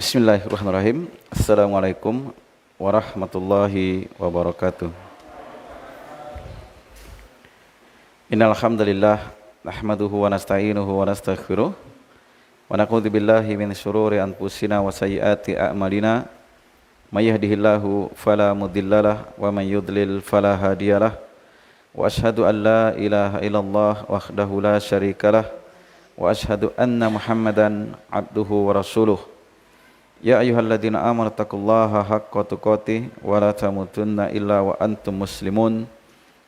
Bismillahirrahmanirrahim. Assalamualaikum warahmatullahi wabarakatuh. Innal hamdalillah nahmaduhu wa nasta'inuhu wa nastaghfiruh wa na'udzu billahi min syururi anfusina wa sayyiati a'malina. May yahdihillahu fala mudhillalah wa may yudlil fala hadiyalah. Wa asyhadu an la ilaha illallah wahdahu la syarikalah wa asyhadu anna Muhammadan abduhu wa rasuluh. Ya ayyuhalladzina amanu taqullaha haqqa tuqatih wa la tamutunna illa wa antum muslimun.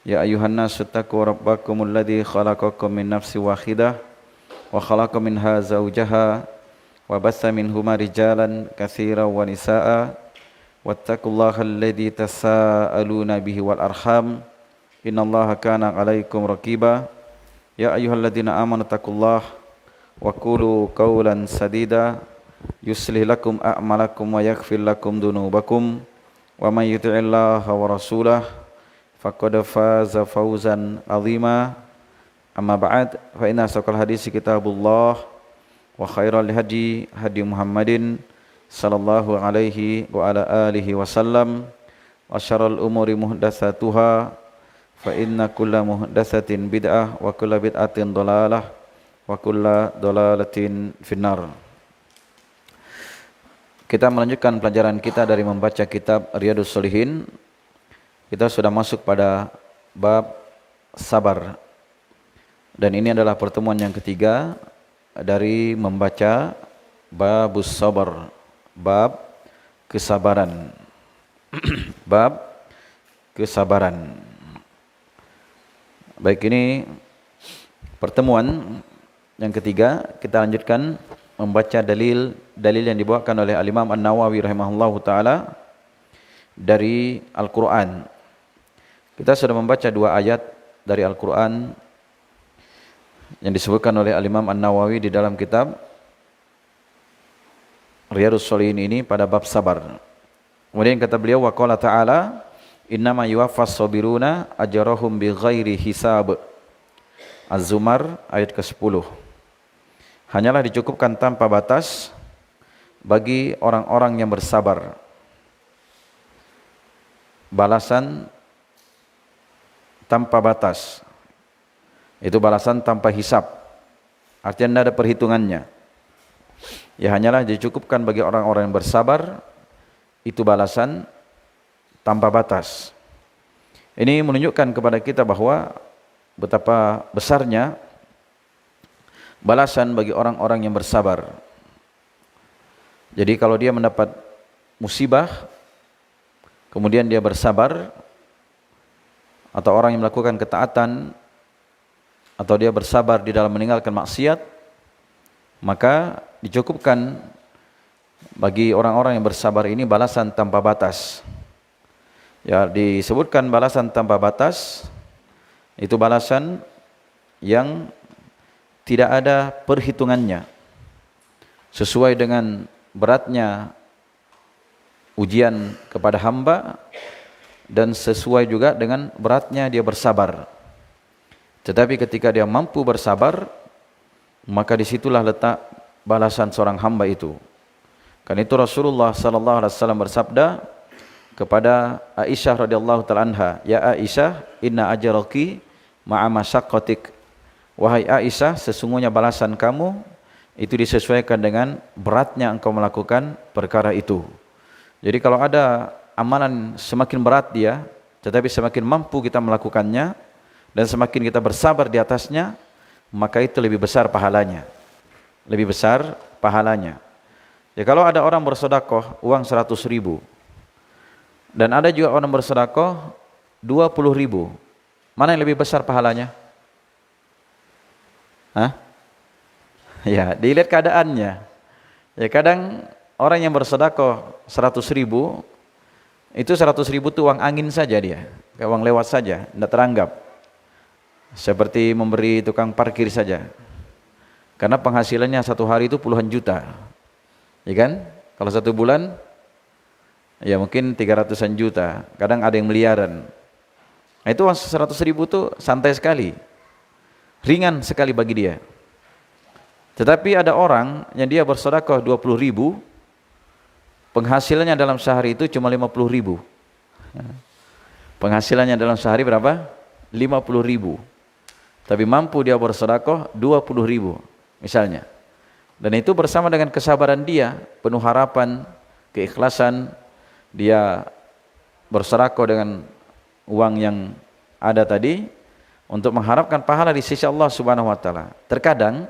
Ya ayyuhan nasu taqu rabbakumul ladzi khalaqakum min nafsin wahidah wa khalaqa minha zawjaha wa bassa minhuma rijalan katsiran wa nisaa'a wattaqullaha alladzi tasaaluna bihi wal arham innallaha kana 'alaikum raqiba. Ya ayyuhalladzina amanu taqullaha wa qulu qawlan sadida yuslih lakum a'malakum wa yaghfir lakum dunubakum wa may yuti'illaha wa rasulahu faqad faza fawzan 'azima. Amma ba'd, fa inna asdaqal hadits kitabullah wa khairal hadi hadi Muhammadin sallallahu alaihi wa ala alihi wasallam wa syarrul umuri muhdatsatuha fa inna kulla muhdatsatin bid'ah wa kulla bid'atin dhalalah wa kulla dhalalatin finnar. Kita melanjutkan pelajaran kita dari membaca kitab Riyadhus Shalihin. Kita sudah masuk pada bab sabar. Dan ini adalah pertemuan yang ketiga dari membaca babus sabar, bab kesabaran. Bab kesabaran. Baik, ini pertemuan yang ketiga. Kita lanjutkan membaca dalil yang dibawakan oleh Al-Imam An-Nawawi rahimahullahu taala dari Al-Qur'an. Kita sudah membaca dua ayat dari Al-Qur'an yang disebutkan oleh Al-Imam An-Nawawi di dalam kitab Riyadhus Shalihin ini pada bab sabar. Kemudian kata beliau, wa qala ta'ala innama yuwaffas sabiruna ajrahum bighairi hisab. Az-Zumar ayat ke-10. Hanyalah dicukupkan tanpa batas bagi orang-orang yang bersabar. Balasan tanpa batas. Itu balasan tanpa hisab. Artinya tidak ada perhitungannya. Ya, hanyalah dicukupkan bagi orang-orang yang bersabar. Itu balasan tanpa batas. Ini menunjukkan kepada kita bahwa betapa besarnya balasan bagi orang-orang yang bersabar. Jadi kalau dia mendapat musibah, kemudian dia bersabar, atau orang yang melakukan ketaatan, atau dia bersabar di dalam meninggalkan maksiat, maka dicukupkan bagi orang-orang yang bersabar ini balasan tanpa batas. Ya, disebutkan balasan tanpa batas, itu balasan yang tidak ada perhitungannya, sesuai dengan beratnya ujian kepada hamba dan sesuai juga dengan beratnya dia bersabar. Tetapi ketika dia mampu bersabar, maka disitulah letak balasan seorang hamba itu. Karena itu Rasulullah sallallahu alaihi wasallam bersabda kepada Aisyah radhiyallahu taala anha, "Ya Aisyah, inna ajraki ma'a masyaqqatik." Wahai Aisyah, sesungguhnya balasan kamu itu disesuaikan dengan beratnya engkau melakukan perkara itu. Jadi kalau ada amalan semakin berat dia, tetapi semakin mampu kita melakukannya dan semakin kita bersabar di atasnya, maka itu lebih besar pahalanya. Lebih besar pahalanya. Ya, kalau ada orang bersedekah uang 100.000 dan ada juga orang bersedekah 20.000, mana yang lebih besar pahalanya? Hah? Ya, dilihat keadaannya. Ya, kadang orang yang bersedekah 100.000, itu 100.000 itu uang angin saja dia, kayak uang lewat saja, tidak teranggap. Seperti memberi tukang parkir saja. Karena penghasilannya satu hari itu puluhan juta. Ya kan? Kalau satu bulan, ya mungkin 300-an juta. Kadang ada yang miliaran. Nah, itu uang 100.000 itu santai sekali. Ringan sekali bagi dia. Tetapi ada orang yang dia bersedekah 20.000, penghasilannya dalam sehari itu cuma 50.000. Penghasilannya dalam sehari berapa? 50.000. Tapi mampu dia bersedekah 20.000 misalnya. Dan itu bersama dengan kesabaran dia, penuh harapan, keikhlasan, dia bersedekah dengan uang yang ada tadi untuk mengharapkan pahala di sisi Allah Subhanahu wa taala. Terkadang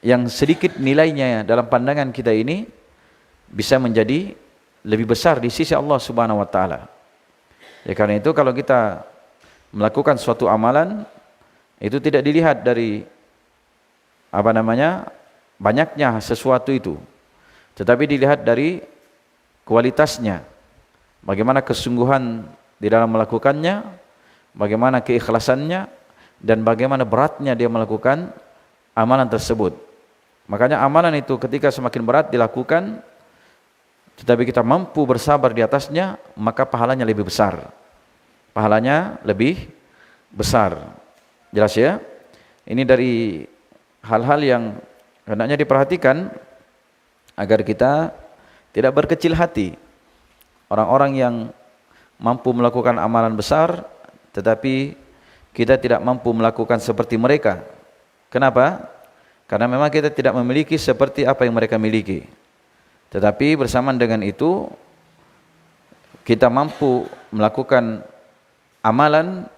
yang sedikit nilainya dalam pandangan kita ini bisa menjadi lebih besar di sisi Allah Subhanahu wa taala. Ya, karena itu kalau kita melakukan suatu amalan itu tidak dilihat dari banyaknya sesuatu itu, tetapi dilihat dari kualitasnya, bagaimana kesungguhan di dalam melakukannya, bagaimana keikhlasannya, dan bagaimana beratnya dia melakukan amalan tersebut. Makanya amalan itu ketika semakin berat dilakukan, tetapi kita mampu bersabar di atasnya, maka pahalanya lebih besar. Pahalanya lebih besar. Jelas ya? Ini dari hal-hal yang hendaknya diperhatikan agar kita tidak berkecil hati. Orang-orang yang mampu melakukan amalan besar, tetapi kita tidak mampu melakukan seperti mereka. Kenapa? Karena memang kita tidak memiliki seperti apa yang mereka miliki. Tetapi bersamaan dengan itu, kita mampu melakukan amalan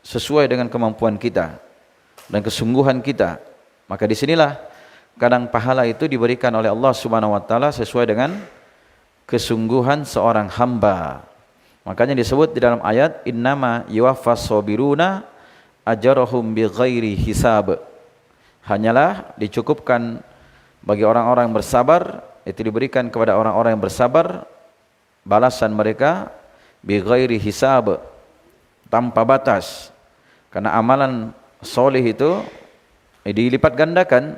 sesuai dengan kemampuan kita dan kesungguhan kita. Maka disinilah kadang pahala itu diberikan oleh Allah Subhanahu wa taala sesuai dengan kesungguhan seorang hamba. Makanya disebut di dalam ayat, innama yuwaffas sabiruna ajrahum bighairi hisab. Hanyalah dicukupkan bagi orang-orang yang bersabar, itu diberikan kepada orang-orang yang bersabar balasan mereka bighairi hisab, tanpa batas. Karena amalan soleh itu dilipat gandakan,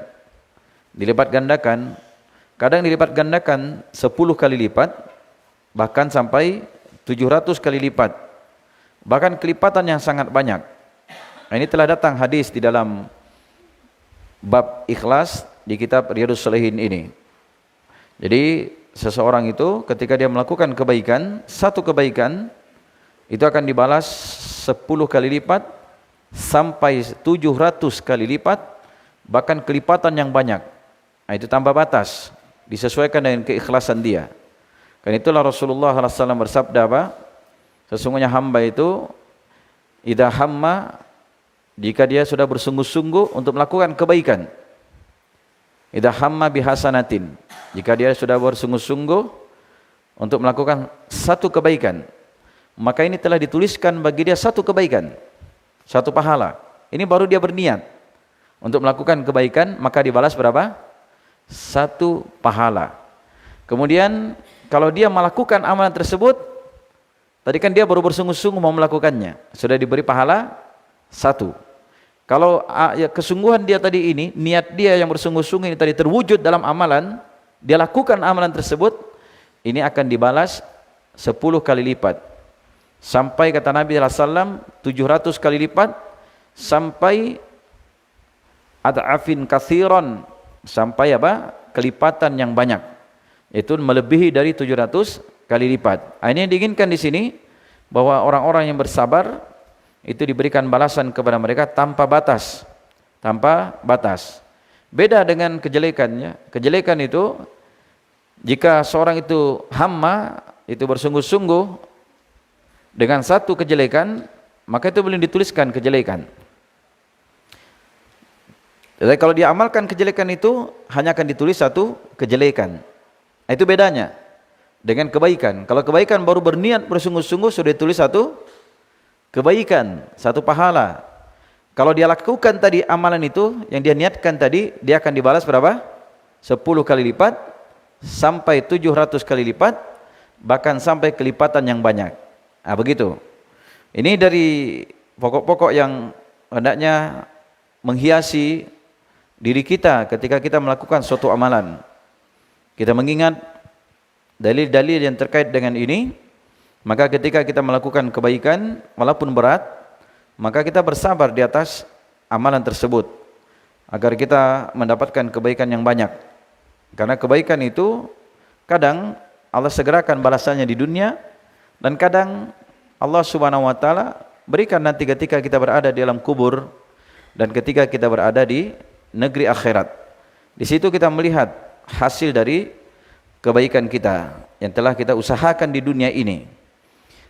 kadang dilipat gandakan 10 kali lipat, bahkan sampai 700 kali lipat, bahkan kelipatan yang sangat banyak. Ini telah datang hadis di dalam bab ikhlas di kitab Riyadhus Shalihin ini. Jadi seseorang itu ketika dia melakukan kebaikan, satu kebaikan itu akan dibalas 10 kali lipat sampai 700 kali lipat, bahkan kelipatan yang banyak. Nah, itu tanpa batas, disesuaikan dengan keikhlasan dia. Karena itulah Rasulullah SAW bersabda apa? Sesungguhnya hamba itu idza hamma, jika dia sudah bersungguh-sungguh untuk melakukan kebaikan, idza hamma bihasanatin, jika dia sudah bersungguh-sungguh untuk melakukan satu kebaikan, maka ini telah dituliskan bagi dia satu kebaikan, satu pahala. Ini baru dia berniat untuk melakukan kebaikan, maka dibalas berapa? Satu pahala. Kemudian kalau dia melakukan amalan tersebut, tadi kan dia baru bersungguh-sungguh mau melakukannya, sudah diberi pahala satu. Kalau ya, kesungguhan dia tadi ini, niat dia yang bersungguh-sungguh ini tadi terwujud dalam amalan, dia lakukan amalan tersebut, ini akan dibalas 10 kali lipat. Sampai kata Nabi SAW 700 kali lipat, sampai ad'afin kathiron, sampai apa? Kelipatan yang banyak. Itu melebihi dari 700 kali lipat. Ini yang diinginkan di sini, bahwa orang-orang yang bersabar itu diberikan balasan kepada mereka tanpa batas. Tanpa batas. Beda dengan kejelekannya. Kejelekan itu, jika seorang itu hamma, itu bersungguh-sungguh dengan satu kejelekan, maka itu belum dituliskan kejelekan. Jadi kalau dia amalkan kejelekan itu, hanya akan ditulis satu kejelekan. Itu bedanya dengan kebaikan. Kalau kebaikan baru berniat bersungguh-sungguh, sudah ditulis satu kebaikan, satu pahala. Kalau dia lakukan tadi amalan itu, yang dia niatkan tadi, dia akan dibalas berapa? 10 kali lipat, sampai 700 kali lipat, bahkan sampai kelipatan yang banyak. Nah, begitu. Ini dari pokok-pokok yang hendaknya menghiasi diri kita ketika kita melakukan suatu amalan. Kita mengingat dalil-dalil yang terkait dengan ini, maka ketika kita melakukan kebaikan walaupun berat, maka kita bersabar di atas amalan tersebut agar kita mendapatkan kebaikan yang banyak. Karena kebaikan itu kadang Allah segerakan balasannya di dunia, dan kadang Allah Subhanahu wa taala berikan nanti ketika kita berada di alam kubur dan ketika kita berada di negeri akhirat. Di situ kita melihat hasil dari kebaikan kita yang telah kita usahakan di dunia ini.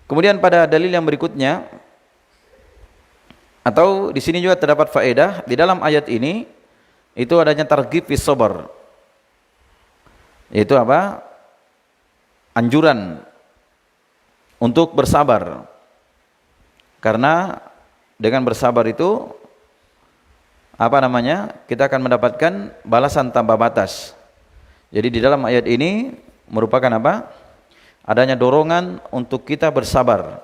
Kemudian pada dalil yang berikutnya, atau di sini juga terdapat faedah di dalam ayat ini, itu adanya targhib fi sabar. Yaitu apa? Anjuran untuk bersabar. Karena dengan bersabar itu kita akan mendapatkan balasan tanpa batas. Jadi di dalam ayat ini merupakan apa? Adanya dorongan untuk kita bersabar.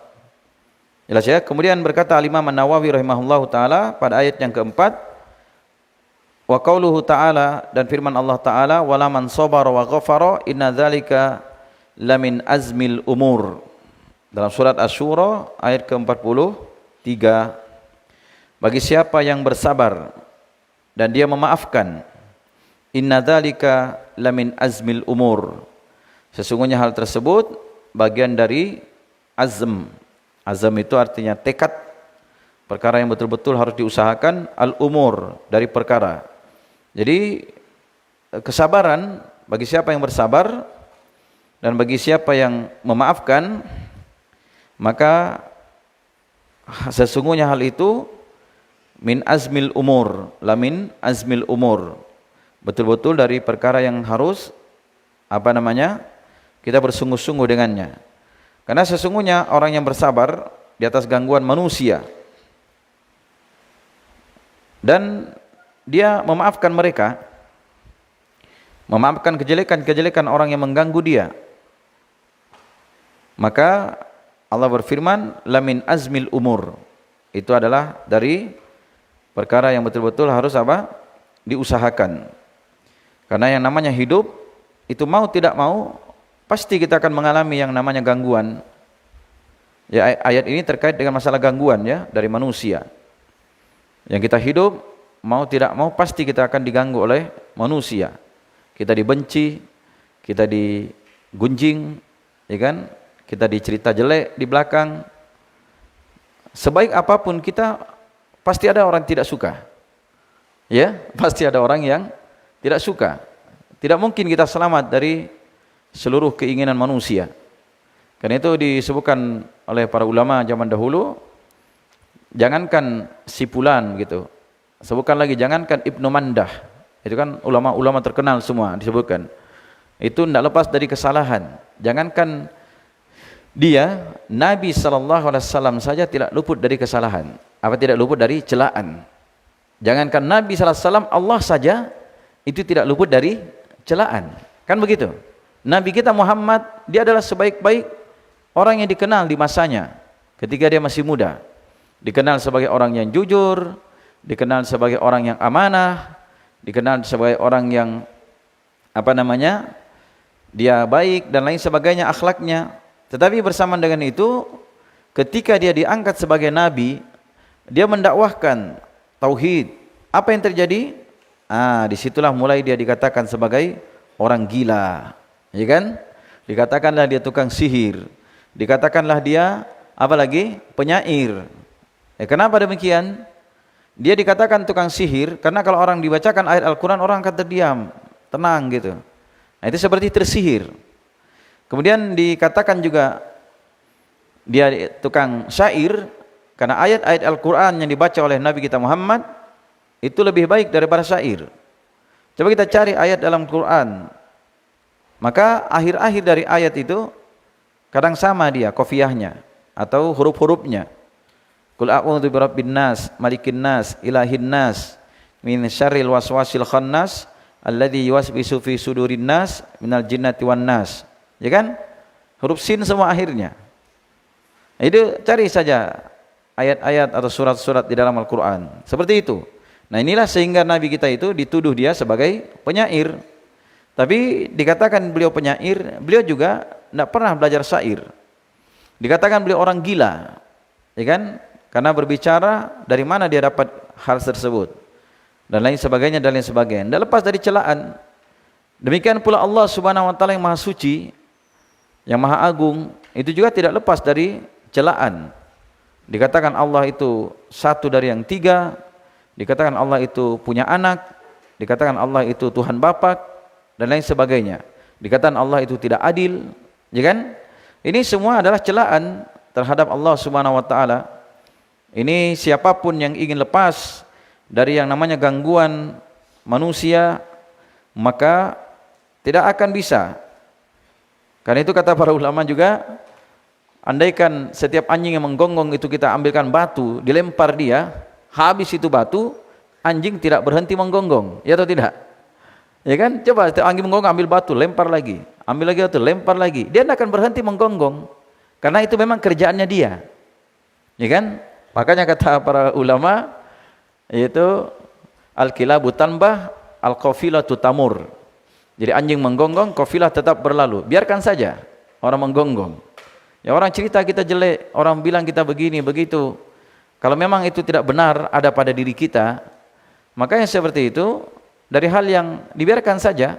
Jelas ya? Kemudian berkata Imam An-Nawawi rahimahullahu taala pada ayat yang keempat, wa qauluhu ta'ala, dan firman Allah Ta'ala, wala man sabara wa ghafara inna dzalika lamin azmil umur. Dalam surat Asy-Syura ayat ke-43, bagi siapa yang bersabar dan dia memaafkan, inna dzalika lamin azmil umur, sesungguhnya hal tersebut bagian dari azm. Azm itu artinya tekad, perkara yang betul-betul harus diusahakan, al-umur, dari perkara. Jadi kesabaran bagi siapa yang bersabar dan bagi siapa yang memaafkan, maka sesungguhnya hal itu min azmil umur, lamin azmil umur, betul-betul dari perkara yang harus kita bersungguh-sungguh dengannya. Karena sesungguhnya orang yang bersabar di atas gangguan manusia dan dia memaafkan mereka, memaafkan kejelekan-kejelekan orang yang mengganggu dia, maka Allah berfirman, lamin azmil umur, itu adalah dari perkara yang betul-betul harus diusahakan. Karena yang namanya hidup itu mau tidak mau pasti kita akan mengalami yang namanya gangguan. Ya, ayat ini terkait dengan masalah gangguan ya dari manusia. Yang kita hidup mau tidak mau pasti kita akan diganggu oleh manusia. Kita dibenci, kita digunjing, ya kan? Kita dicerita jelek di belakang. Sebaik apapun kita, pasti ada orang tidak suka. Ya, pasti ada orang yang tidak suka. Tidak mungkin kita selamat dari seluruh keinginan manusia. Karena itu disebutkan oleh para ulama zaman dahulu, jangankan si fulan gitu. Sebutkan lagi, jangankan Ibnu Mandah, itu kan ulama-ulama terkenal semua disebutkan. Itu tidak lepas dari kesalahan. Jangankan dia, Nabi SAW saja tidak luput dari kesalahan. Tidak luput dari celaan. Jangankan Nabi SAW, Allah saja itu tidak luput dari celaan. Kan begitu? Nabi kita Muhammad, dia adalah sebaik-baik orang yang dikenal di masanya ketika dia masih muda. Dikenal sebagai orang yang jujur, dikenal sebagai orang yang amanah, dikenal sebagai orang yang dia baik dan lain sebagainya akhlaknya. Tetapi bersamaan dengan itu, ketika dia diangkat sebagai nabi, dia mendakwahkan tauhid. Apa yang terjadi? Disitulah mulai dia dikatakan sebagai orang gila, ya kan? Dikatakanlah dia tukang sihir, dikatakanlah dia penyair. Kenapa demikian? Dia dikatakan tukang sihir karena kalau orang dibacakan ayat Al-Quran, orang akan terdiam, tenang gitu. Itu seperti tersihir. Kemudian dikatakan juga dia tukang syair karena ayat-ayat Al-Quran yang dibaca oleh Nabi kita Muhammad itu lebih baik daripada syair. Coba kita cari ayat dalam Quran, maka akhir-akhir dari ayat itu kadang sama dia qafiyahnya atau huruf-hurufnya. Qul a'udzu birabbin nas, malikin nas, ilahin nas, min syarril waswasil khannas, alladzi yuwaswisu fi sudurin nas, minal jinnati wan nas. Ya kan? Huruf sin semua akhirnya. Itu cari saja ayat-ayat atau surat-surat di dalam Al-Quran. Seperti itu. Nah inilah sehingga Nabi kita itu dituduh dia sebagai penyair. Tapi dikatakan beliau penyair, beliau juga tidak pernah belajar syair. Dikatakan beliau orang gila. Ya kan? Karena berbicara dari mana dia dapat hal tersebut dan lain sebagainya dan lain sebagainya. Tidak lepas dari celaan. Demikian pula Allah Subhanahu wa taala yang Maha Suci, yang Maha Agung, itu juga tidak lepas dari celaan. Dikatakan Allah itu satu dari yang tiga, dikatakan Allah itu punya anak, dikatakan Allah itu Tuhan Bapa, dan lain sebagainya. Dikatakan Allah itu tidak adil, ya kan? Ini semua adalah celaan terhadap Allah Subhanahu wa taala. Ini siapapun yang ingin lepas dari yang namanya gangguan manusia, maka tidak akan bisa. Karena itu kata para ulama juga, andaikan setiap anjing yang menggonggong itu kita ambilkan batu, dilempar dia, habis itu batu, anjing tidak berhenti menggonggong, ya atau tidak? Ya kan? Coba setiap anjing menggonggong, ambil batu, lempar lagi, ambil lagi batu, lempar lagi, dia tidak akan berhenti menggonggong, karena itu memang kerjaannya dia, ya kan? Makanya kata para ulama, yaitu al-kilabu tanbah, al-qafilatu tamur. Jadi anjing menggonggong, kafilah tetap berlalu. Biarkan saja orang menggonggong. Ya, orang cerita kita jelek, orang bilang kita begini, begitu. Kalau memang itu tidak benar ada pada diri kita, maka yang seperti itu dari hal yang dibiarkan saja,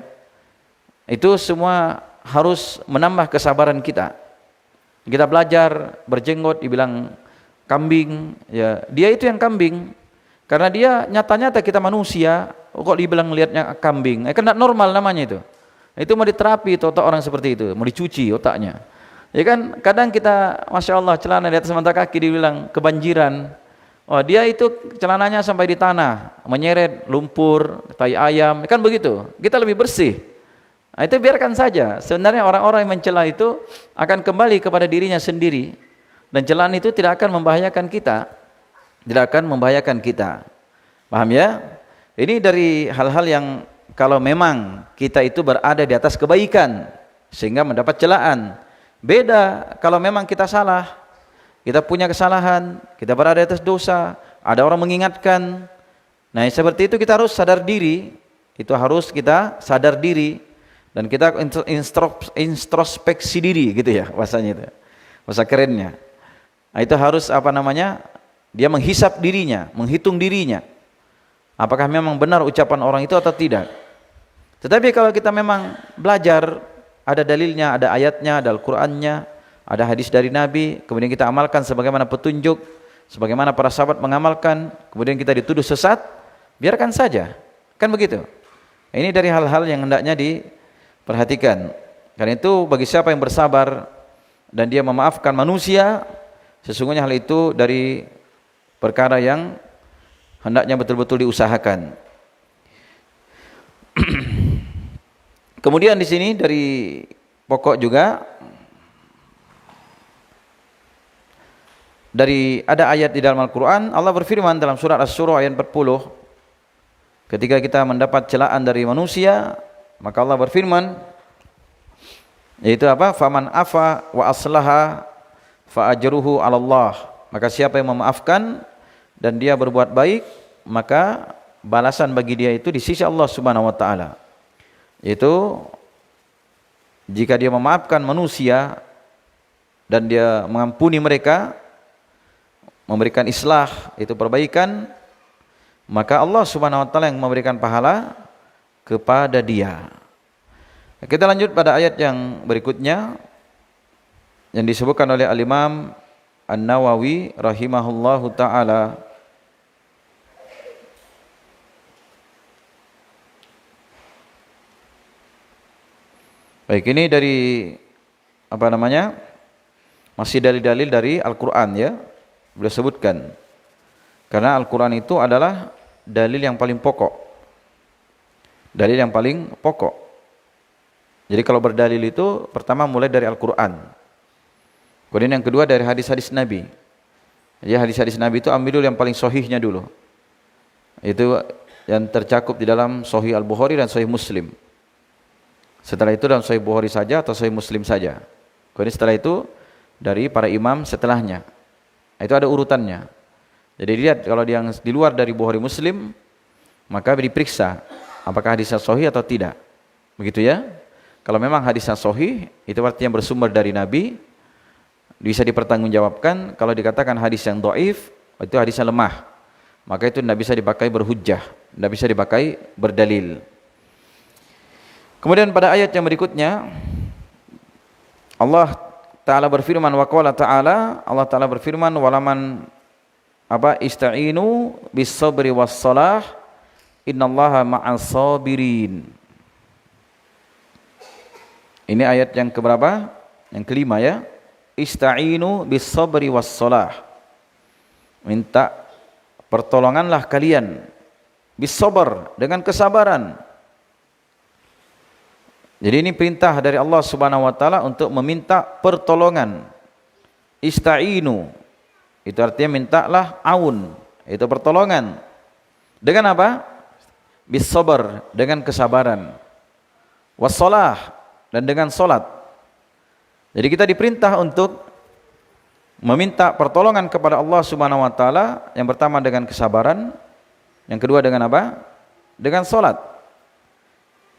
itu semua harus menambah kesabaran kita. Kita belajar berjenggot dibilang kambing, ya dia itu yang kambing. Karena dia nyata-nyata kita manusia, kok dibilang lihatnya kambing? Kan tidak normal namanya itu. Itu mau diterapi itu otak orang seperti itu, mau dicuci otaknya. Ya kan, kadang kita, masya Allah, celana di atas mata kaki dibilang kebanjiran. Oh, dia itu celananya sampai di tanah, menyeret lumpur, tai ayam, kan begitu. Kita lebih bersih. Nah, itu biarkan saja. Sebenarnya orang-orang yang mencela itu akan kembali kepada dirinya sendiri, dan celaan itu tidak akan membahayakan kita. Tidak akan membahayakan kita. Paham ya? Ini dari hal-hal yang kalau memang kita itu berada di atas kebaikan sehingga mendapat celaan. Beda kalau memang kita salah, kita punya kesalahan, kita berada di atas dosa, ada orang mengingatkan. Nah, seperti itu kita harus sadar diri. Itu harus kita sadar diri dan kita introspeksi diri gitu ya bahasanya itu. Bahasa kerennya. Nah, itu harus apa namanya? Dia menghisap dirinya, menghitung dirinya. Apakah memang benar ucapan orang itu atau tidak? Tetapi kalau kita memang belajar, ada dalilnya, ada ayatnya, ada Al-Qur'annya, ada hadis dari Nabi, kemudian kita amalkan sebagaimana petunjuk, sebagaimana para sahabat mengamalkan, kemudian kita dituduh sesat, biarkan saja. Kan begitu. Ini dari hal-hal yang hendaknya diperhatikan. Karena itu bagi siapa yang bersabar dan dia memaafkan manusia, sesungguhnya hal itu dari perkara yang hendaknya betul-betul diusahakan. Kemudian di sini dari pokok juga dari ada ayat di dalam Al-Qur'an, Allah berfirman dalam surat Asy-Syura ayat 40, ketika kita mendapat celaan dari manusia, maka Allah berfirman, yaitu apa? Faman afa wa aslaha fa ajruhu 'ala Allah. Maka siapa yang memaafkan dan dia berbuat baik, maka balasan bagi dia itu di sisi Allah Subhanahu wa taala. Yaitu jika dia memaafkan manusia dan dia mengampuni mereka, memberikan islah, itu perbaikan, maka Allah Subhanahu wa taala yang memberikan pahala kepada dia. Kita lanjut pada ayat yang berikutnya yang disebutkan oleh Al-Imam An-Nawawi rahimahullahu taala. Baik, ini dari apa namanya? Masih dalil-dalil dari Al-Qur'an ya. Beliau sebutkan. Karena Al-Qur'an itu adalah dalil yang paling pokok. Dalil yang paling pokok. Jadi kalau berdalil itu pertama mulai dari Al-Qur'an. Kemudian yang kedua dari hadis-hadis Nabi. Jadi hadis-hadis Nabi itu ambil dulu yang paling sahihnya dulu. Itu yang tercakup di dalam Sahih Al-Bukhari dan Sahih Muslim. Setelah itu dalam Sahih Bukhari saja atau Sahih Muslim saja. Kemudian setelah itu dari para imam setelahnya. Itu ada urutannya. Jadi lihat kalau yang di luar dari Bukhari Muslim, maka diperiksa apakah hadisnya sahih atau tidak. Begitu ya. Kalau memang hadisnya sahih, itu artinya bersumber dari Nabi, bisa dipertanggungjawabkan. Kalau dikatakan hadis yang dhaif, itu hadisnya lemah, maka itu tidak bisa dipakai berhujjah, tidak bisa dipakai berdalil. Kemudian pada ayat yang berikutnya Allah Ta'ala berfirman, wa qala ta'ala, Allah Ta'ala berfirman, walaman ista'inu bis sabri was salah innallaha ma'as sabirin. Ini ayat yang keberapa? Yang kelima ya. Ista'inu bis sabri was salah. Minta pertolonganlah kalian bis sabr, dengan kesabaran. Jadi ini perintah dari Allah Subhanahu wa taala untuk meminta pertolongan. Ista'inu itu artinya mintalah aun, itu pertolongan. Dengan apa? Bis sabr, dengan kesabaran. Wassalah, dan dengan salat. Jadi kita diperintah untuk meminta pertolongan kepada Allah Subhanahu wa taala, yang pertama dengan kesabaran, yang kedua dengan apa? Dengan salat.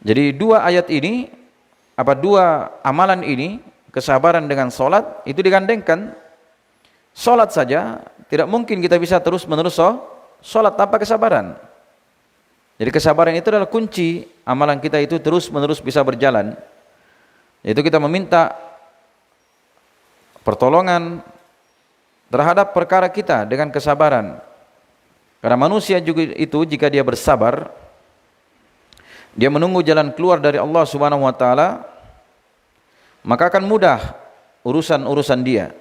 Jadi dua ayat ini, dua amalan ini, kesabaran dengan salat, itu digandengkan. Salat saja tidak mungkin kita bisa terus-menerus salat tanpa kesabaran. Jadi kesabaran itu adalah kunci amalan kita itu terus-menerus bisa berjalan. Yaitu kita meminta pertolongan terhadap perkara kita dengan kesabaran. Karena manusia juga itu jika dia bersabar, dia menunggu jalan keluar dari Allah Subhanahu wa taala, maka akan mudah urusan-urusan dia.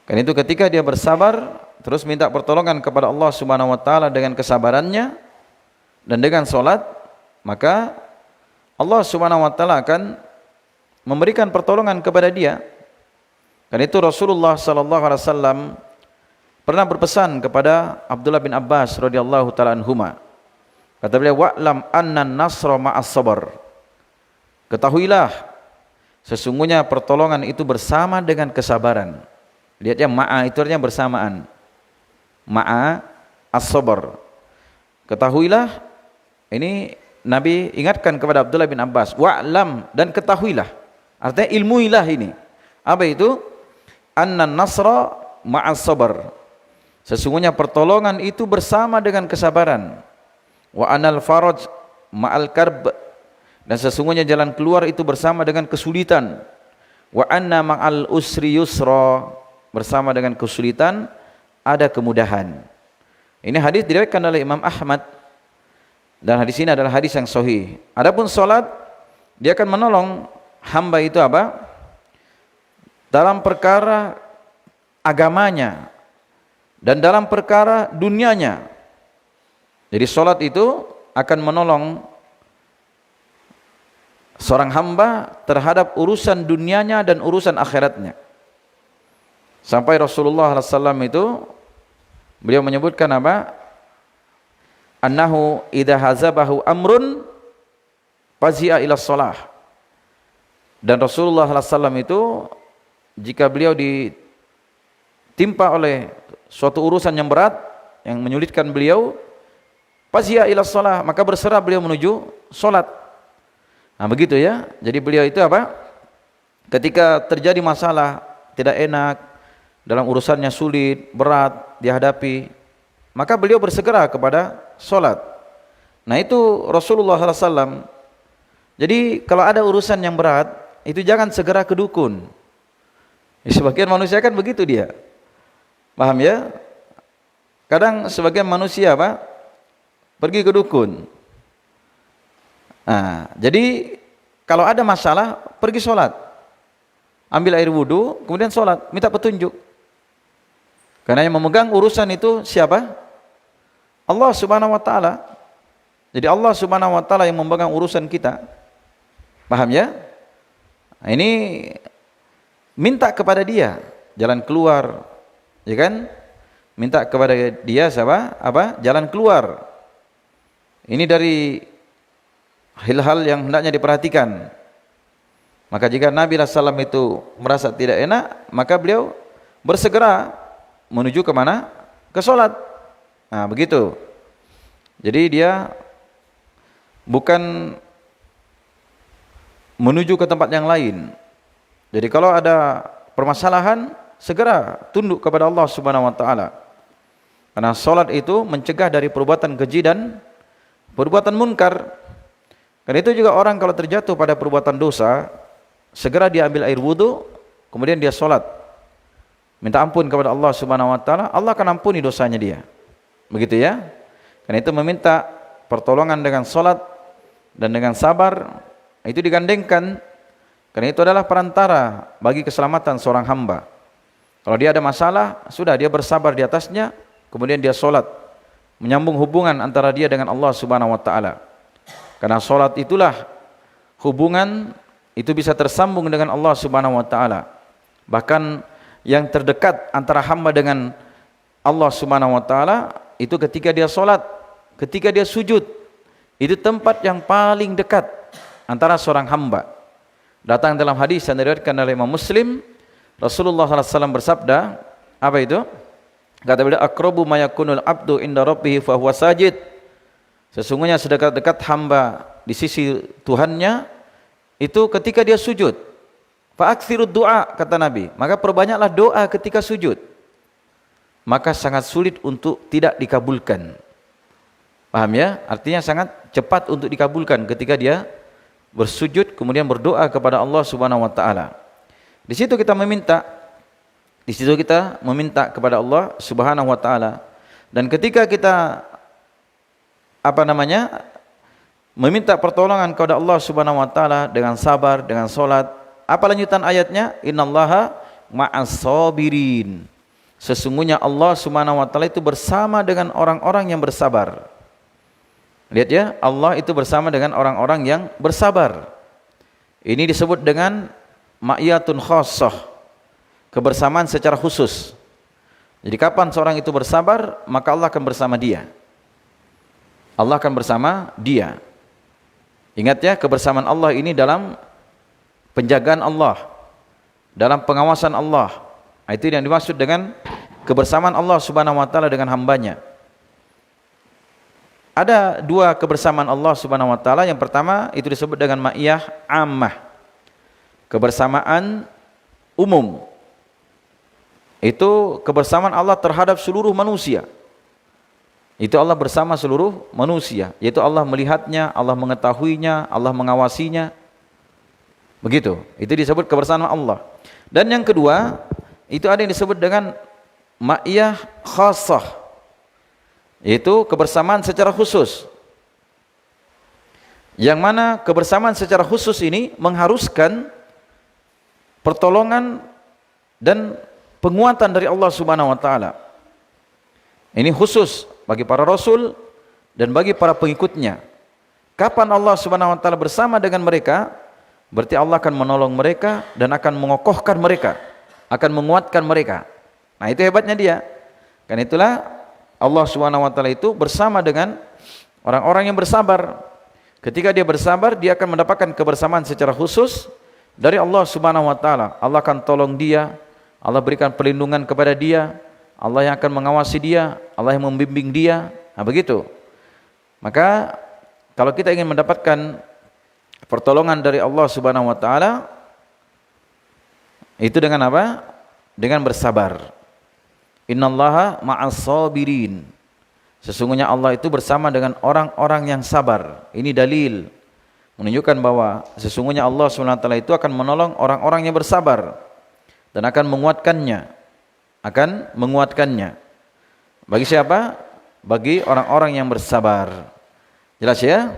Karena itu ketika dia bersabar terus minta pertolongan kepada Allah Subhanahu wa taala dengan kesabarannya dan dengan salat, maka Allah Subhanahu wa taala akan memberikan pertolongan kepada dia. Karena itu Rasulullah sallallahu alaihi wasallam pernah berpesan kepada Abdullah bin Abbas radhiyallahu taala anhuma. Kata beliau, wa'lam anna nasra ma'as sabar. Ketahuilah sesungguhnya pertolongan itu bersama dengan kesabaran. Lihat ya, ma'a itu artinya bersamaan. Ma'a as-sabar. Ketahuilah, ini Nabi ingatkan kepada Abdullah bin Abbas, wa'lam, dan ketahuilah. Artinya ilmuilah ini. Apa itu? Anna nasra ma'as sabar. Sesungguhnya pertolongan itu bersama dengan kesabaran. Wa anal faraj ma'al karb, dan sesungguhnya jalan keluar itu bersama dengan kesulitan. Wa anna ma'al usri yusra, bersama dengan kesulitan ada kemudahan. Ini hadis diriwayatkan oleh Imam Ahmad, dan hadis ini adalah hadis yang sahih. Adapun salat, dia akan menolong hamba itu dalam perkara agamanya dan dalam perkara dunianya. Jadi salat itu akan menolong seorang hamba terhadap urusan dunianya dan urusan akhiratnya. Sampai Rasulullah SAW itu beliau menyebutkan Annahu idza hazabahu amrun fazi'a ila shalah. Dan Rasulullah SAW itu jika beliau ditimpa oleh suatu urusan yang berat yang menyulitkan beliau, fazi'a ila shalah, maka berserah beliau menuju salat. Nah begitu ya. Jadi beliau itu ketika terjadi masalah tidak enak, dalam urusannya sulit, berat dihadapi, maka beliau bersegera kepada salat. Nah itu Rasulullah SAW. Jadi kalau ada urusan yang berat, itu jangan segera ke dukun. Sebagian manusia kan begitu dia. Paham ya? Kadang sebagian manusia pergi ke dukun. Nah, jadi kalau ada masalah pergi sholat, ambil air wudhu, kemudian sholat, minta petunjuk. Karena yang memegang urusan itu siapa? Allah Subhanahu wa taala. Jadi Allah Subhanahu wa taala yang memegang urusan kita. Paham ya? Nah, ini minta kepada dia jalan keluar, ya kan? Minta kepada dia jalan keluar. Ini dari hal-hal yang hendaknya diperhatikan. Maka jika Nabi SAW itu merasa tidak enak, maka beliau bersegera menuju kemana? Ke sholat. Nah begitu. Jadi dia bukan menuju ke tempat yang lain. Jadi kalau ada permasalahan, segera tunduk kepada Allah Subhanahu wa taala. Karena sholat itu mencegah dari perbuatan keji dan perbuatan munkar. Karena itu juga orang kalau terjatuh pada perbuatan dosa, segera dia ambil air wudu, kemudian dia sholat, minta ampun kepada Allah Subhanahu wa taala, Allah akan ampuni dosanya dia. Begitu ya. Karena itu meminta pertolongan dengan sholat dan dengan sabar itu digandengkan, karena itu adalah perantara bagi keselamatan seorang hamba. Kalau dia ada masalah, sudah dia bersabar di atasnya, kemudian dia sholat, menyambung hubungan antara dia dengan Allah Subhanahu wa taala. Karena sholat itulah hubungan itu bisa tersambung dengan Allah Subhanahu wa taala. Bahkan yang terdekat antara hamba dengan Allah Subhanahu wa taala itu ketika dia sholat, ketika dia sujud. Itu tempat yang paling dekat antara seorang hamba. Datang dalam hadis yang diriwayatkan oleh Imam Muslim, Rasulullah SAW bersabda, apa itu? Kata beliau, aqrabu ma yakunul abdu inda rabbih fa huwa sajid. Sesungguhnya sedekat-dekat hamba di sisi Tuhannya itu ketika dia sujud. Fa'aktsirud du'a, kata Nabi, maka perbanyaklah doa ketika sujud. Maka sangat sulit untuk tidak dikabulkan. Paham ya? Artinya sangat cepat untuk dikabulkan ketika dia bersujud kemudian berdoa kepada Allah Subhanahu wa taala. Di situ kita meminta kepada Allah Subhanahu wa taala. Dan ketika kita meminta pertolongan kepada Allah Subhanahu wa taala dengan sabar, dengan salat. Apa lanjutan ayatnya? Innallaha ma'as sabirin. Sesungguhnya Allah Subhanahu wa taala itu bersama dengan orang-orang yang bersabar. Lihat ya, Allah itu bersama dengan orang-orang yang bersabar. Ini disebut dengan ma'iyatun khassah, kebersamaan secara khusus. Jadi kapan seorang itu bersabar, maka Allah akan bersama dia. Allah akan bersama dia. Ingat ya, kebersamaan Allah ini dalam penjagaan Allah, dalam pengawasan Allah. Itu yang dimaksud dengan kebersamaan Allah Subhanahu wa taala dengan hambanya. Ada dua kebersamaan Allah Subhanahu wa taala. Yang pertama itu disebut dengan ma'iyah ammah, kebersamaan umum. Itu kebersamaan Allah terhadap seluruh manusia. Itu Allah bersama seluruh manusia, yaitu Allah melihatnya, Allah mengetahuinya, Allah mengawasinya. Begitu. Itu disebut kebersamaan Allah. Dan yang kedua, itu ada yang disebut dengan ma'iyah khassah, yaitu kebersamaan secara khusus. Yang mana kebersamaan secara khusus ini mengharuskan pertolongan dan penguatan dari Allah Subhanahu wa taala. Ini khusus bagi para rasul dan bagi para pengikutnya. Kapan Allah Subhanahu wa taala bersama dengan mereka, berarti Allah akan menolong mereka dan akan mengokohkan mereka, akan menguatkan mereka. Nah, itu hebatnya dia. Karena itulah Allah Subhanahu wa taala itu bersama dengan orang-orang yang bersabar. Ketika dia bersabar, dia akan mendapatkan kebersamaan secara khusus dari Allah Subhanahu wa taala. Allah akan tolong dia, Allah berikan perlindungan kepada dia, Allah yang akan mengawasi dia, Allah yang membimbing dia. Nah, begitu. Maka kalau kita ingin mendapatkan pertolongan dari Allah Subhanahu wa taala, itu dengan apa? Dengan bersabar. Innallaha ma'as sabirin. Sesungguhnya Allah itu bersama dengan orang-orang yang sabar. Ini dalil menunjukkan bahwa sesungguhnya Allah Subhanahu wa taala itu akan menolong orang-orang yang bersabar dan akan menguatkannya. Bagi siapa? Bagi orang-orang yang bersabar. Jelas ya?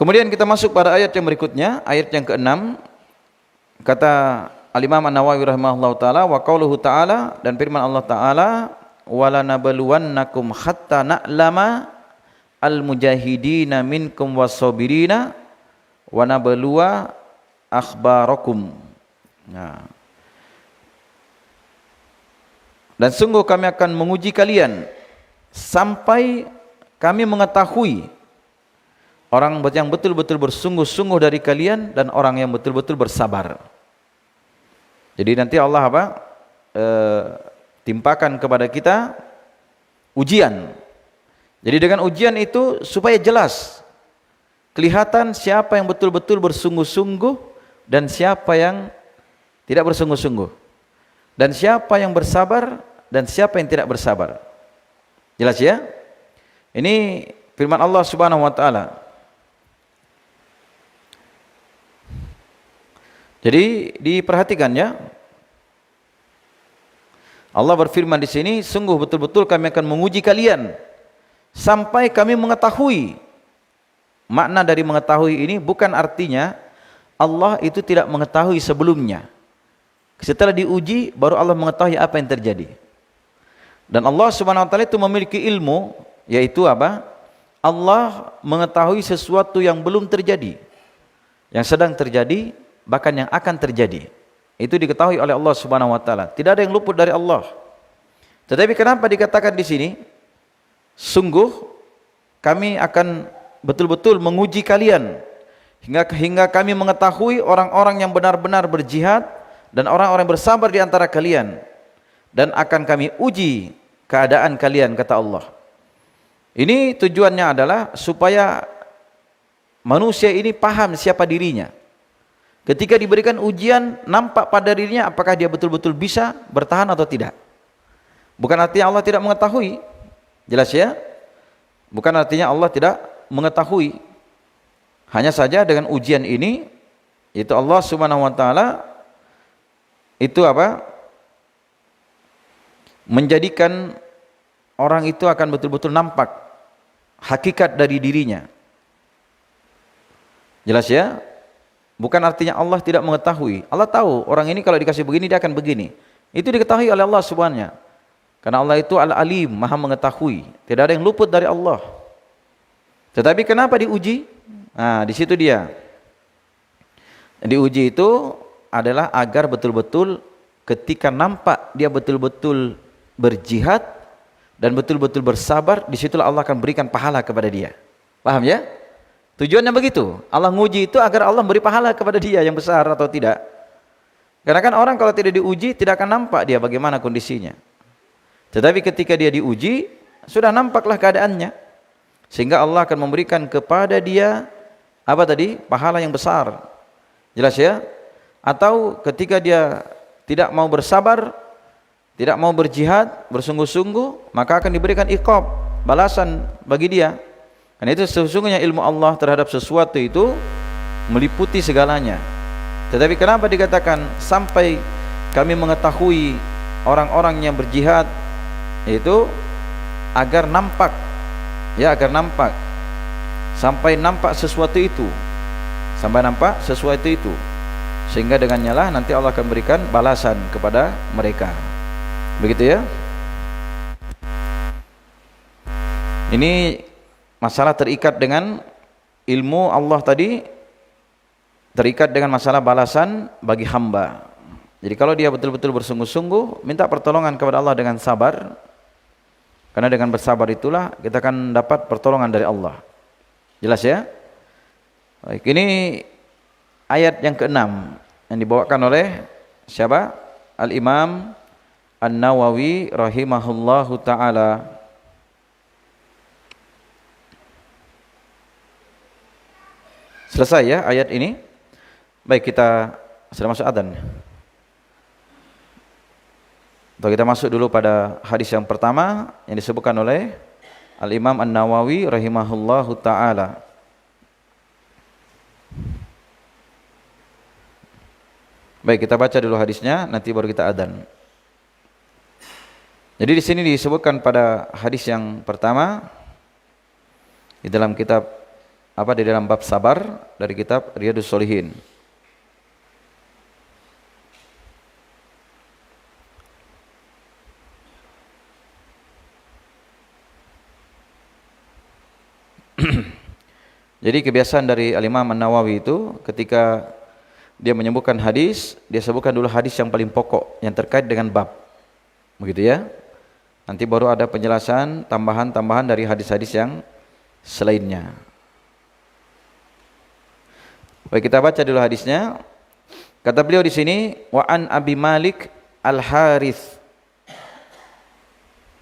Kemudian kita masuk pada ayat yang berikutnya, ayat yang ke-6. Kata Al-Imam An-Nawawi rahimahullahu taala, wa qauluhu ta'ala, dan firman Allah taala, wala nabluwannakum hatta na'lama al-mujahidina minkum was-sabirina wa nabluwa akhbarakum. Nah. Dan sungguh kami akan menguji kalian sampai kami mengetahui orang yang betul-betul bersungguh-sungguh dari kalian dan orang yang betul-betul bersabar. Jadi nanti Allah timpakan kepada kita ujian. Jadi dengan ujian itu supaya jelas, kelihatan siapa yang betul-betul bersungguh-sungguh dan siapa yang tidak bersungguh-sungguh, dan siapa yang bersabar dan siapa yang tidak bersabar. Jelas ya? Ini firman Allah Subhanahu wa taala. Jadi diperhatikan ya. Allah berfirman di sini, sungguh betul-betul kami akan menguji kalian sampai kami mengetahui. Makna dari mengetahui ini bukan artinya Allah itu tidak mengetahui sebelumnya. Setelah diuji baru Allah mengetahui apa yang terjadi. Dan Allah Subhanahu wa taala itu memiliki ilmu, yaitu apa? Allah mengetahui sesuatu yang belum terjadi, yang sedang terjadi, bahkan yang akan terjadi. Itu diketahui oleh Allah Subhanahu wa taala. Tidak ada yang luput dari Allah. Tetapi kenapa dikatakan di sini, sungguh kami akan betul-betul menguji kalian hingga kami mengetahui orang-orang yang benar-benar berjihad dan orang-orang yang bersabar di antara kalian, dan akan kami uji keadaan kalian, kata Allah. Ini tujuannya adalah supaya manusia ini paham siapa dirinya. Ketika diberikan ujian, nampak pada dirinya apakah dia betul-betul bisa bertahan atau tidak. Bukan artinya Allah tidak mengetahui. Jelas ya? Bukan artinya Allah tidak mengetahui. Hanya saja dengan ujian ini, itu Allah Subhanahu wa taala itu apa? Menjadikan orang itu akan betul-betul nampak hakikat dari dirinya. Jelas ya? Bukan artinya Allah tidak mengetahui. Allah tahu orang ini kalau dikasih begini dia akan begini. Itu diketahui oleh Allah Subhanahu. Karena Allah itu Al-Alim, Maha mengetahui. Tidak ada yang luput dari Allah. Tetapi kenapa diuji? Nah, di situ dia. Diuji itu adalah agar betul-betul ketika nampak dia betul-betul berjihad dan betul-betul bersabar, disitulah Allah akan berikan pahala kepada dia. Paham ya? Tujuannya begitu. Allah nguji itu agar Allah beri pahala kepada dia yang besar atau tidak. Karena kan orang kalau tidak diuji tidak akan nampak dia bagaimana kondisinya. Tetapi ketika dia diuji, sudah nampaklah keadaannya. Sehingga Allah akan memberikan kepada dia apa tadi? Pahala yang besar. Jelas ya? Atau ketika dia tidak mau bersabar, tidak mau berjihad, bersungguh-sungguh, maka akan diberikan iqab, balasan bagi dia. Karena itu sesungguhnya ilmu Allah terhadap sesuatu itu meliputi segalanya. Tetapi kenapa dikatakan sampai kami mengetahui orang-orang yang berjihad, itu agar nampak, ya, agar nampak, sampai nampak sesuatu itu, sampai nampak sesuatu itu, sehingga dengannya lah nanti Allah akan berikan balasan kepada mereka. Begitu ya. Ini masalah terikat dengan ilmu Allah tadi, terikat dengan masalah balasan bagi hamba. Jadi kalau dia betul-betul bersungguh-sungguh minta pertolongan kepada Allah dengan sabar, karena dengan bersabar itulah kita akan dapat pertolongan dari Allah. Jelas ya? Baik, ini ayat yang ke-6 yang dibawakan oleh siapa? Al-Imam An-Nawawi rahimahullahu ta'ala. Selesai ya ayat ini. Baik, kita sudah masuk adzan. Atau kita masuk dulu pada hadis yang pertama yang disebutkan oleh Al-Imam An-Nawawi rahimahullahu ta'ala. Baik, kita baca dulu hadisnya, nanti baru kita adzan. Jadi di sini disebutkan pada hadis yang pertama di dalam kitab di dalam bab sabar dari kitab Riyadhus Shalihin. Jadi kebiasaan dari Al-Imam An-Nawawi itu ketika dia menyebutkan hadis, dia sebutkan dulu hadis yang paling pokok yang terkait dengan bab. Begitu ya. Nanti baru ada penjelasan tambahan-tambahan dari hadis-hadis yang selainnya. Baik, kita baca dulu hadisnya. Kata beliau di sini, wa an Abi Malik Al-Harith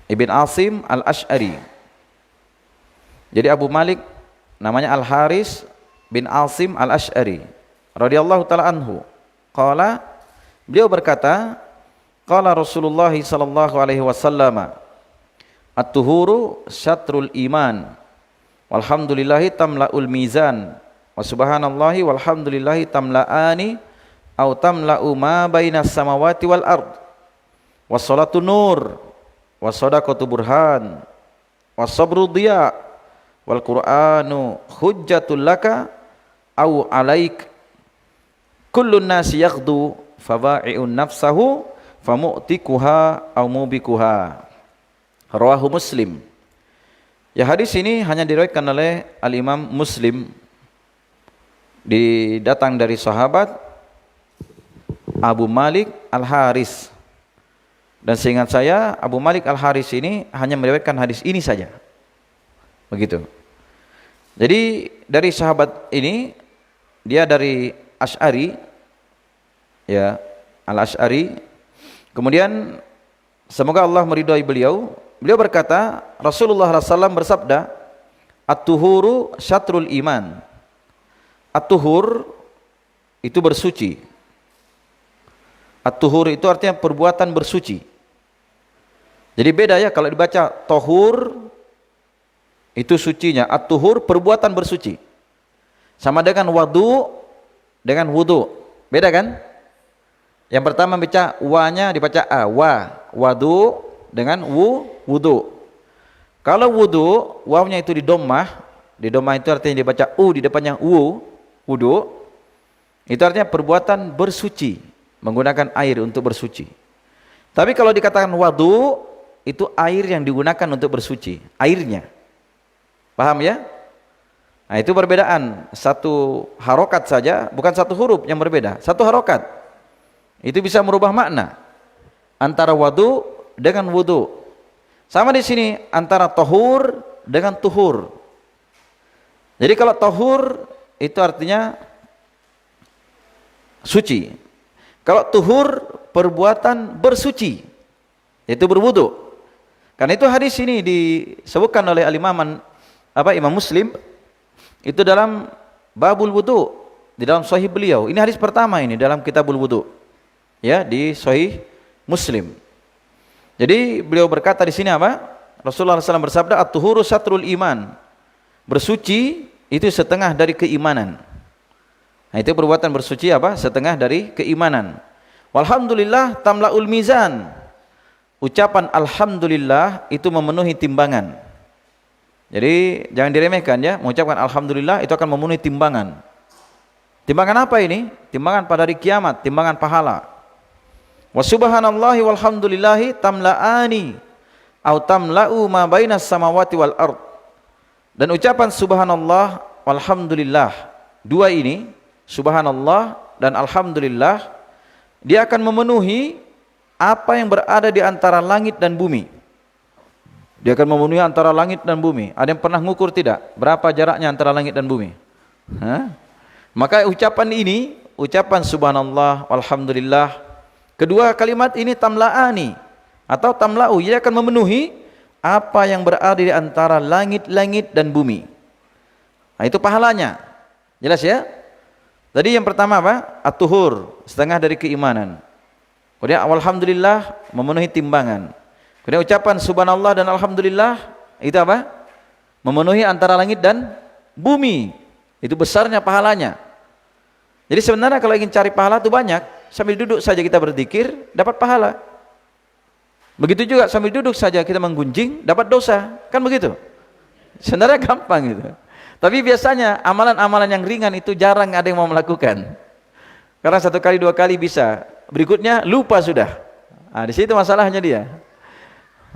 Ibn Asim Al-Ash'ari. Jadi Abu Malik namanya Al-Haris bin Asim Al-Ash'ari radhiyallahu ta'ala anhu. Qala, beliau berkata, qala Rasulullah sallallahu alaihi wasallam, at-tuhuru syatrul iman, walhamdulillahi tamla'ul mizan, wa subhanallahi walhamdulillahi tamla'ani, au tamla'u ma bainas samawati wal ard. Was-salatu nur, was-sadaqatu burhan, was-sabru dhiya, wal Qur'anu hujjatul laka au alaik. Kullun nasi yaghdu faba'i'un nafsahu famu'tikuha au mubikuha. Rawahu Muslim. Ya, hadis ini hanya diriwayatkan oleh Al-Imam Muslim, datang dari sahabat Abu Malik Al-Haris. Dan seingat saya Abu Malik Al-Haris ini hanya meriwayatkan hadis ini saja. Begitu. Jadi dari sahabat ini, dia dari Asy'ari, ya, Al-Asy'ari. Kemudian semoga Allah meridhai beliau. Beliau berkata, Rasulullah SAW bersabda, at-tuhuru syatrul iman. At-tuhur itu bersuci. At-tuhur itu artinya perbuatan bersuci. Jadi beda ya, kalau dibaca tohur itu sucinya, at-tuhur perbuatan bersuci. Sama dengan wadu dengan wudu. Beda kan? Yang pertama baca wa-nya dibaca a, wadu dengan wudu. Kalau wudu, wawnya itu di dhammah itu artinya dibaca di depannya wudu. Itu artinya perbuatan bersuci, menggunakan air untuk bersuci. Tapi kalau dikatakan wadu, itu air yang digunakan untuk bersuci, airnya. Paham ya? Nah, itu perbedaan. Satu harokat saja, bukan satu huruf yang berbeda. Satu harokat itu bisa merubah makna antara wadu dengan wudu. Sama di sini antara tohur dengan tuhur. Jadi kalau tohur itu artinya suci. Kalau tuhur perbuatan bersuci, yaitu berwudu. Karena itu hadis ini disebutkan oleh Imam Muslim itu dalam babul wudu, di dalam sahih beliau. Ini hadis pertama ini dalam kitabul wudu. Ya, di sahih Muslim. Jadi beliau berkata di sini apa? Rasulullah SAW bersabda, at-tuhuru syatrul iman. Bersuci itu setengah dari keimanan. Nah, itu perbuatan bersuci apa? Setengah dari keimanan. Walhamdulillah tamla'ul mizan. Ucapan alhamdulillah itu memenuhi timbangan. Jadi jangan diremehkan ya, mengucapkan alhamdulillah itu akan memenuhi timbangan. Timbangan apa ini? Timbangan pada hari kiamat, timbangan pahala. Wa subhanallahi walhamdulillahi tamla'ani au tamla'u ma bainas samawati wal ard. Dan ucapan subhanallah walhamdulillah, dua ini, subhanallah dan alhamdulillah, dia akan memenuhi apa yang berada di antara langit dan bumi. Dia akan memenuhi antara langit dan bumi. Ada yang pernah ngukur tidak? Berapa jaraknya antara langit dan bumi? Maka ucapan ini, ucapan subhanallah walhamdulillah, kedua kalimat ini tamla'ani atau tamla'u, ia akan memenuhi apa yang berada di antara langit-langit dan bumi. Nah, itu pahalanya. Jelas ya? Tadi yang pertama apa? At-tuhur, setengah dari keimanan. Kemudian alhamdulillah memenuhi timbangan. Kemudian ucapan subhanallah dan alhamdulillah itu apa? Memenuhi antara langit dan bumi. Itu besarnya pahalanya. Jadi sebenarnya kalau ingin cari pahala itu banyak. Sambil duduk saja kita berzikir dapat pahala. Begitu juga sambil duduk saja kita menggunjing dapat dosa. Kan begitu? Sebenarnya gampang gitu. Tapi biasanya amalan-amalan yang ringan itu jarang ada yang mau melakukan. Karena satu kali dua kali bisa, berikutnya lupa sudah. Nah, di situ masalahnya dia.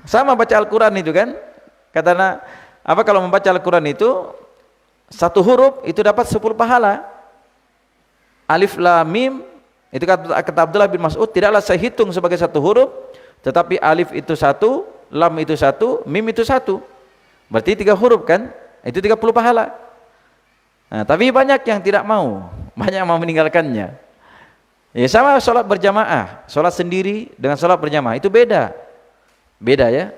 Sama baca Al-Quran itu kan, katanya apa, kalau membaca Al-Quran itu satu huruf itu dapat 10 pahala. Alif lam mim itu kata Abdullah bin Mas'ud, tidaklah saya hitung sebagai satu huruf, tetapi alif itu satu, lam itu satu, mim itu satu. Berarti 3 huruf kan? Itu 30 pahala. Nah, tapi banyak yang tidak mau, banyak yang mau meninggalkannya. Ya sama sholat berjamaah, sholat sendiri dengan sholat berjamaah itu beda. Beda ya.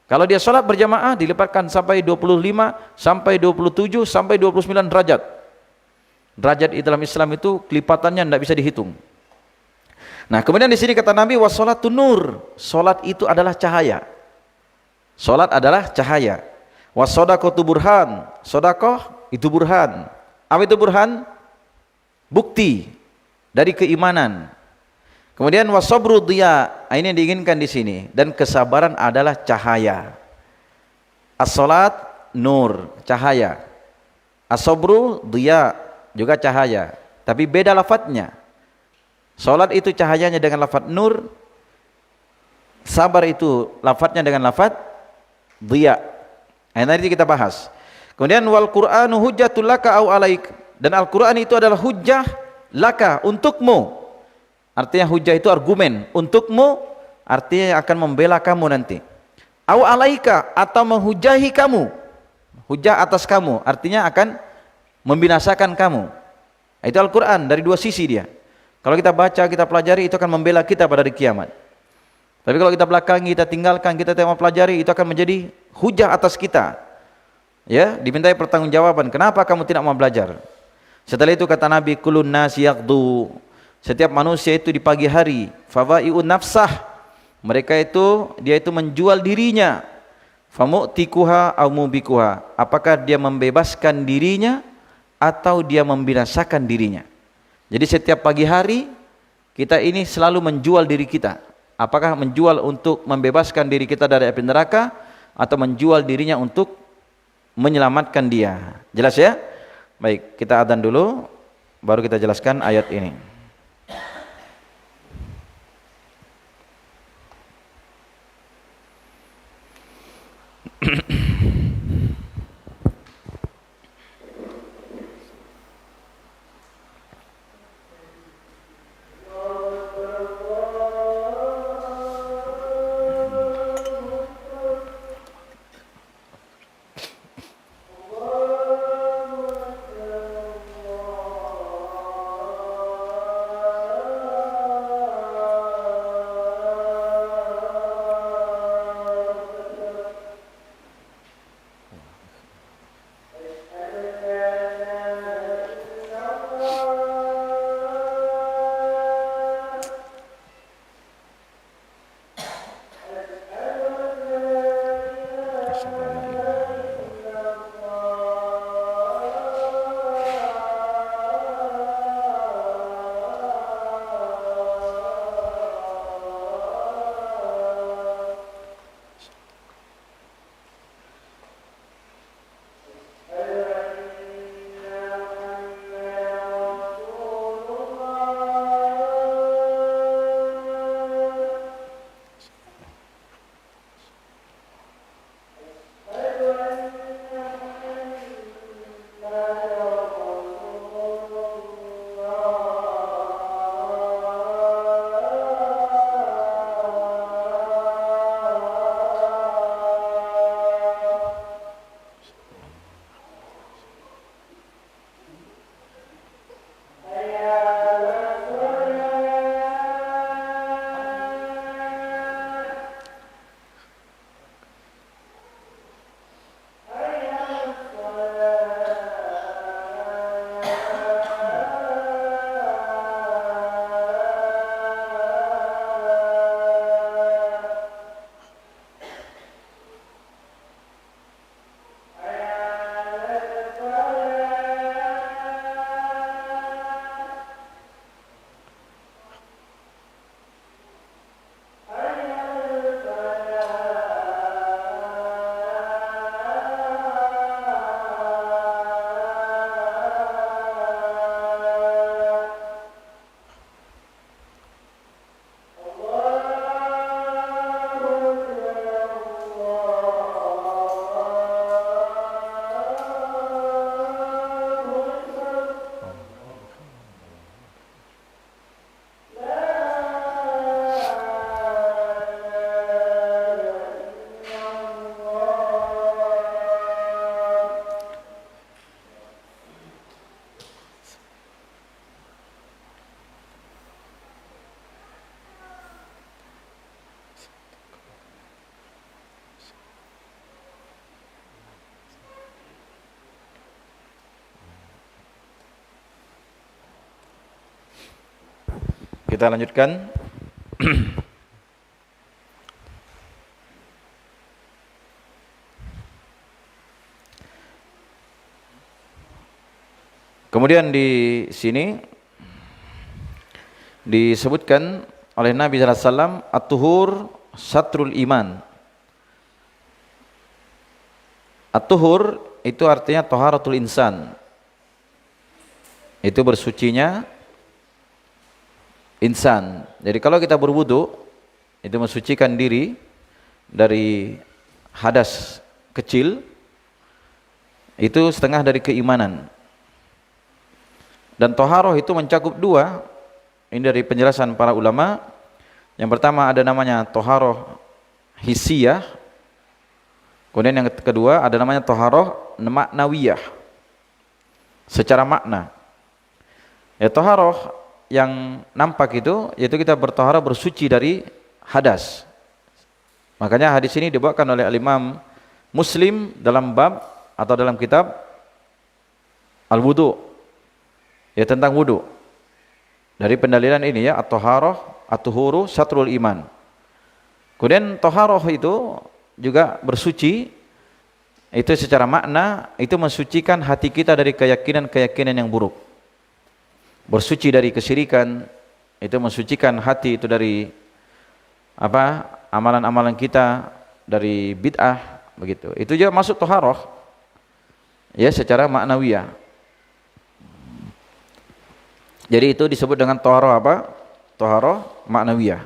Kalau dia sholat berjamaah dilipatkan sampai 25, sampai 27, sampai 29 derajat. Derajat dalam Islam itu kelipatannya tidak bisa dihitung. Nah, kemudian di sini kata Nabi, wassalatun nur. Salat itu adalah cahaya. Salat adalah cahaya. Wassadaqatu burhan. Sedekah itu burhan. Apa itu burhan? Bukti. dari keimanan. Kemudian wasabru dhiya, ini yang diinginkan di sini, dan kesabaran adalah cahaya. As-salat nur, cahaya. As-sabru dhiya, juga cahaya, tapi beda lafadznya. Salat itu cahayanya dengan lafadz nur, sabar itu lafadznya dengan lafadz dhiya. Nanti kita bahas. Kemudian wal Qur'anu hujjatul laka au alaik, dan Al-Qur'an itu adalah hujjah laka, untukmu. Artinya hujjah itu argumen, untukmu artinya yang akan membela kamu nanti. Au alaika, atau menghujahi kamu, hujjah atas kamu, artinya akan membinasakan kamu. Itu Al-Quran, dari dua sisi dia. Kalau kita baca, kita pelajari, itu akan membela kita pada hari kiamat. Tapi kalau kita belakangi, kita tinggalkan, kita tidak mau pelajari, itu akan menjadi hujjah atas kita. Ya, dimintai pertanggungjawaban. Kenapa kamu tidak mau belajar? Setelah itu kata Nabi, kulun nasi yaghdu, setiap manusia itu di pagi hari, fawai'un nafsah, mereka itu, dia itu menjual dirinya, famu'tikuha au mubikuha, apakah dia membebaskan dirinya atau dia membinasakan dirinya. Jadi setiap pagi hari kita ini selalu menjual diri kita, apakah menjual untuk membebaskan diri kita dari api neraka atau menjual dirinya untuk menyelamatkan dia. Jelas ya? Baik, kita adzan dulu baru kita jelaskan ayat ini. Kita lanjutkan. Kemudian di sini disebutkan oleh Nabi sallallahu alaihi wasallam, at-tuhur satrul iman. At-tuhur itu artinya taharatul insan. Itu bersucinya insan. Jadi kalau kita berwudu, itu mensucikan diri dari hadas kecil, itu setengah dari keimanan. Dan toharoh itu mencakup dua. Ini dari penjelasan para ulama. Yang pertama ada namanya toharoh hissiyah. Kemudian yang kedua ada namanya toharoh maknawiyah, secara makna. Ya, toharoh yang nampak itu, yaitu kita bertoharoh bersuci dari hadas. Makanya hadis ini dibawakan oleh Al-Imam Muslim dalam bab atau dalam kitab Al-Wudu, ya, tentang wudu. Dari pendalilan ini ya, at-toharoh, at-tuhuru satrul iman. Kemudian toharoh itu juga bersuci, itu secara makna, itu mensucikan hati kita dari keyakinan-keyakinan yang buruk. Bersuci dari kesyirikan, itu mensucikan hati itu dari apa? Amalan-amalan kita, dari bid'ah, begitu. Itu juga masuk toharoh, ya, secara maknawiyah. Jadi itu disebut dengan toharoh apa? Toharoh maknawiyah.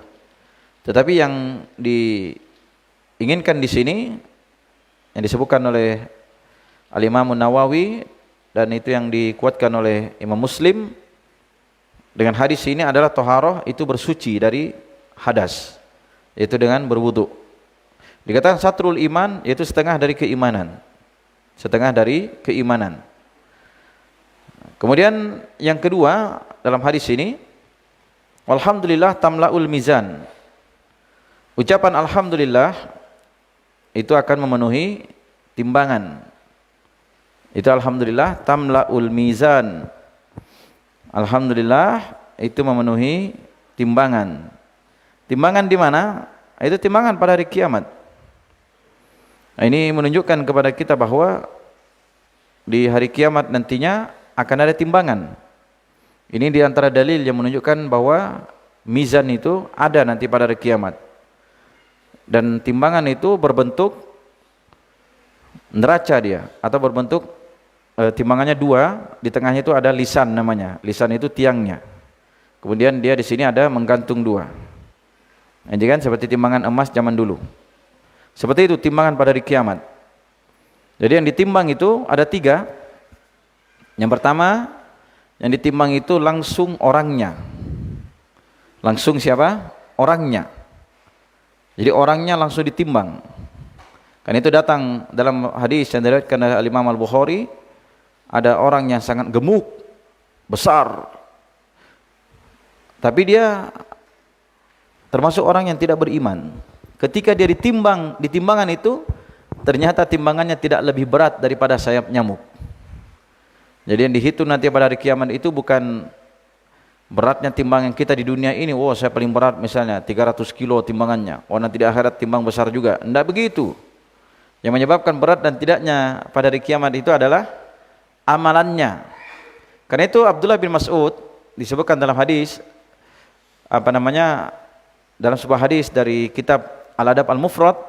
Tetapi yang diinginkan di sini, yang disebutkan oleh Al-Imam Nawawi, dan itu yang dikuatkan oleh Imam Muslim dengan hadis ini adalah toharoh itu bersuci dari hadas, yaitu dengan berwudu. Dikatakan satrul iman, yaitu setengah dari keimanan. Setengah dari keimanan. Kemudian yang kedua dalam hadis ini, alhamdulillah tamla'ul mizan. Ucapan alhamdulillah itu akan memenuhi timbangan. Itu alhamdulillah tamla'ul mizan. Alhamdulillah itu memenuhi timbangan. Timbangan di mana? Itu timbangan pada hari kiamat. Nah, ini menunjukkan kepada kita bahwa di hari kiamat nantinya akan ada timbangan. Ini di antara dalil yang menunjukkan bahwa mizan itu ada nanti pada hari kiamat. Dan timbangan itu berbentuk neraca dia, atau berbentuk timbangannya dua, di tengahnya itu ada lisan namanya. Lisan itu tiangnya. Kemudian dia di sini ada menggantung dua. Ini kan seperti timbangan emas zaman dulu. Seperti itu timbangan pada hari kiamat. Jadi yang ditimbang itu ada tiga. Yang pertama, yang ditimbang itu langsung orangnya. Langsung siapa? Orangnya. Jadi orangnya langsung ditimbang. Kan itu datang dalam hadis yang diriwayatkan oleh Imam Al-Bukhari, ada orang yang sangat gemuk, besar, tapi dia termasuk orang yang tidak beriman. Ketika dia ditimbang, di timbangan itu ternyata timbangannya tidak lebih berat daripada sayap nyamuk. Jadi yang dihitung nanti pada hari kiamat itu bukan beratnya timbangan kita di dunia ini. Oh, saya paling berat misalnya 300 kilo timbangannya. Oh, nanti di akhirat timbang besar juga. Tidak begitu. Yang menyebabkan berat dan tidaknya pada hari kiamat itu adalah amalannya. Karena itu Abdullah bin Mas'ud disebutkan dalam hadis, dalam sebuah hadis dari kitab Al-Adab Al-Mufrad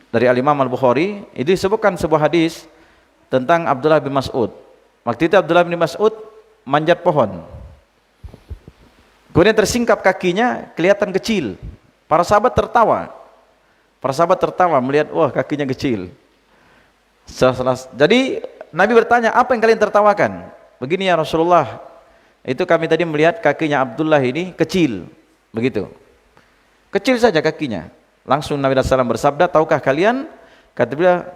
dari Al-Imam Al-Bukhari, itu disebutkan sebuah hadis tentang Abdullah bin Mas'ud. Waktu itu Abdullah bin Mas'ud manjat pohon. Kemudian tersingkap kakinya, kelihatan kecil. Para sahabat tertawa. Para sahabat tertawa melihat, wah, kakinya kecil. Jadi Nabi bertanya, apa yang kalian tertawakan? Begini ya Rasulullah, itu kami tadi melihat kakinya Abdullah ini kecil. Begitu. Kecil saja kakinya. Langsung Nabi SAW bersabda, tahukah kalian, kata beliau,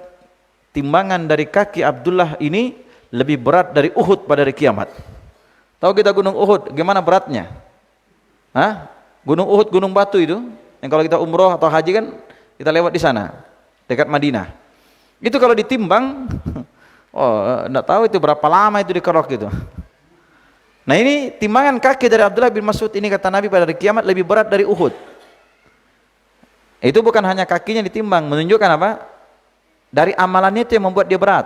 timbangan dari kaki Abdullah ini lebih berat dari Uhud pada hari kiamat. Tahu kita gunung Uhud, gimana beratnya? Hah? Gunung Uhud, gunung batu itu, yang kalau kita umroh atau haji kan, kita lewat di sana, dekat Madinah. Itu kalau ditimbang, oh, enggak tahu itu berapa lama itu dikerok gitu. Nah, ini timbangan kaki dari Abdullah bin Mas'ud ini, kata Nabi, pada hari kiamat lebih berat dari Uhud. Itu bukan hanya kakinya ditimbang, menunjukkan apa? Dari amalannya itu yang membuat dia berat.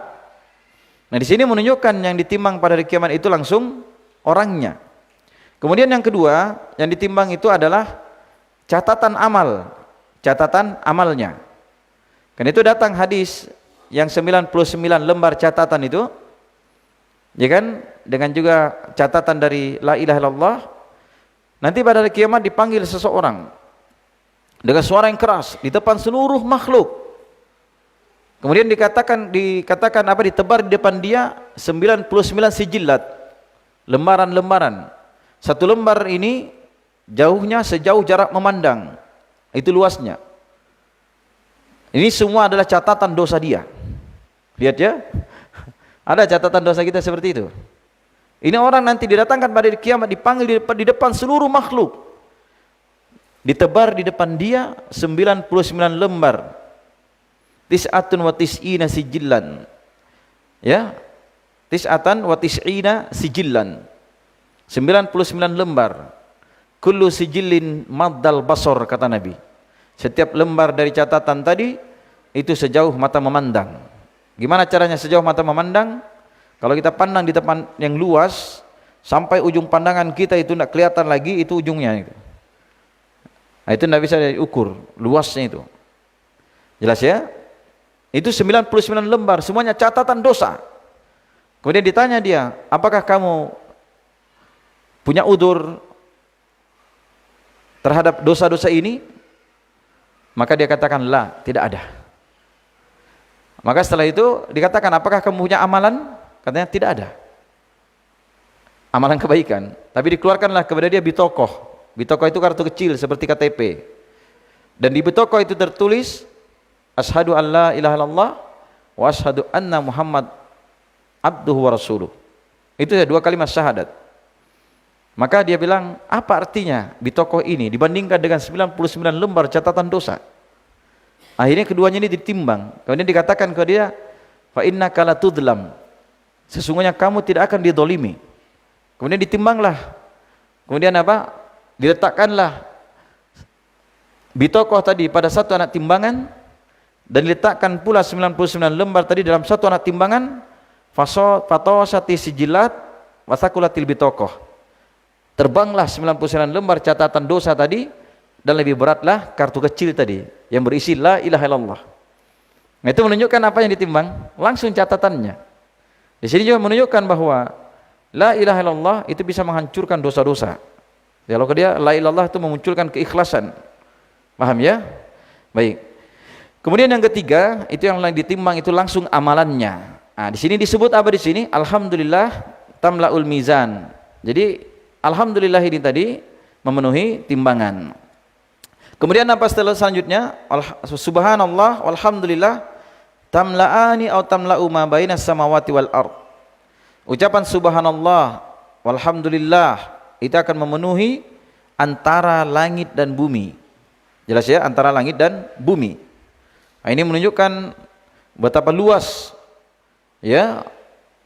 Nah, di sini menunjukkan yang ditimbang pada hari kiamat itu langsung orangnya. Kemudian yang kedua yang ditimbang itu adalah catatan amalnya. Karena itu datang hadis yang 99 lembar catatan itu, ya kan, dengan juga catatan dari la ilaha illallah. Nanti pada hari kiamat dipanggil seseorang dengan suara yang keras di depan seluruh makhluk. Kemudian dikatakan ditebar di depan dia 99 sijilat, lembaran-lembaran. Satu lembar ini jauhnya sejauh jarak memandang, itu luasnya. Ini semua adalah catatan dosa dia. Lihat ya, ada catatan dosa kita seperti itu. Ini orang nanti didatangkan pada hari kiamat, dipanggil di depan seluruh makhluk, ditebar di depan dia 99 lembar, tis'atun wa tis'ina sijillan, ya, tis'atan wa tis'ina sijillan, 99 lembar. Kullu sijillin maddal basor, kata Nabi. Setiap lembar dari catatan tadi itu sejauh mata memandang. Gimana caranya sejauh mata memandang? Kalau kita pandang di depan yang luas, sampai ujung pandangan kita itu tidak kelihatan lagi itu ujungnya itu. Nah, itu tidak bisa diukur luasnya itu. Jelas ya? Itu 99 lembar, semuanya catatan dosa. Kemudian ditanya dia, apakah kamu punya udzur terhadap dosa-dosa ini? Maka dia katakan, la, tidak ada. Maka setelah itu dikatakan, apakah kamu punya amalan? Katanya tidak ada amalan kebaikan, tapi dikeluarkanlah kepada dia bitokoh. Bitokoh itu kartu kecil seperti KTP, dan di bitokoh itu tertulis asyhadu an la ilaha illallah wa asyhadu anna Muhammad abduhu wa rasuluh. Itu ya 2 kalimat syahadat. Maka dia bilang, apa artinya bitokoh ini dibandingkan dengan 99 lembar catatan dosa? Akhirnya keduanya ini ditimbang. Kemudian dikatakan kepada dia, fa innaka la tudlam, sesungguhnya kamu tidak akan didolimi. Kemudian ditimbanglah. Kemudian apa? Diletakkanlah bitokoh tadi pada satu anak timbangan, dan diletakkan pula 99 lembar tadi dalam satu anak timbangan. Fatawasati sijilat wasakulatil bitokoh. Terbanglah 99 lembar catatan dosa tadi, dan lebih beratlah kartu kecil tadi yang berisi la ilaha illallah. Nah, itu menunjukkan apa yang ditimbang? Langsung catatannya. Di sini juga menunjukkan bahwa la ilaha illallah itu bisa menghancurkan dosa-dosa. Kalau dia la ilallah itu memunculkan keikhlasan. Paham ya? Baik. Kemudian yang ketiga, itu yang ditimbang itu langsung amalannya. Nah, di sini disebut apa di sini? Alhamdulillah tamlaul mizan. Jadi alhamdulillah ini tadi memenuhi timbangan. Kemudian apa selanjutnya? Subhanallah walhamdulillah tamla'ani atau tamla'u ma bainas samawati wal ard. Ucapan subhanallah walhamdulillah itu akan memenuhi antara langit dan bumi. Jelas ya, antara langit dan bumi. Nah, ini menunjukkan betapa luas ya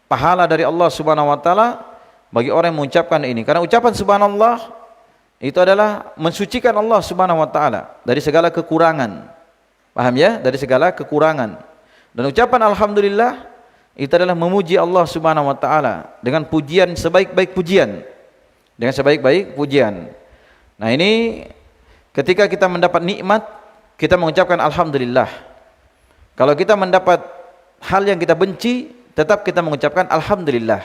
pahala dari Allah Subhanahu wa taala bagi orang yang mengucapkan ini. Karena ucapan subhanallah itu adalah mensucikan Allah Subhanahu wa taala dari segala kekurangan. Paham ya? Dari segala kekurangan. Dan ucapan alhamdulillah itu adalah memuji Allah Subhanahu wa taala dengan pujian sebaik-baik pujian. Dengan sebaik-baik pujian. Nah, ini ketika kita mendapat nikmat, kita mengucapkan alhamdulillah. Kalau kita mendapat hal yang kita benci, tetap kita mengucapkan alhamdulillah.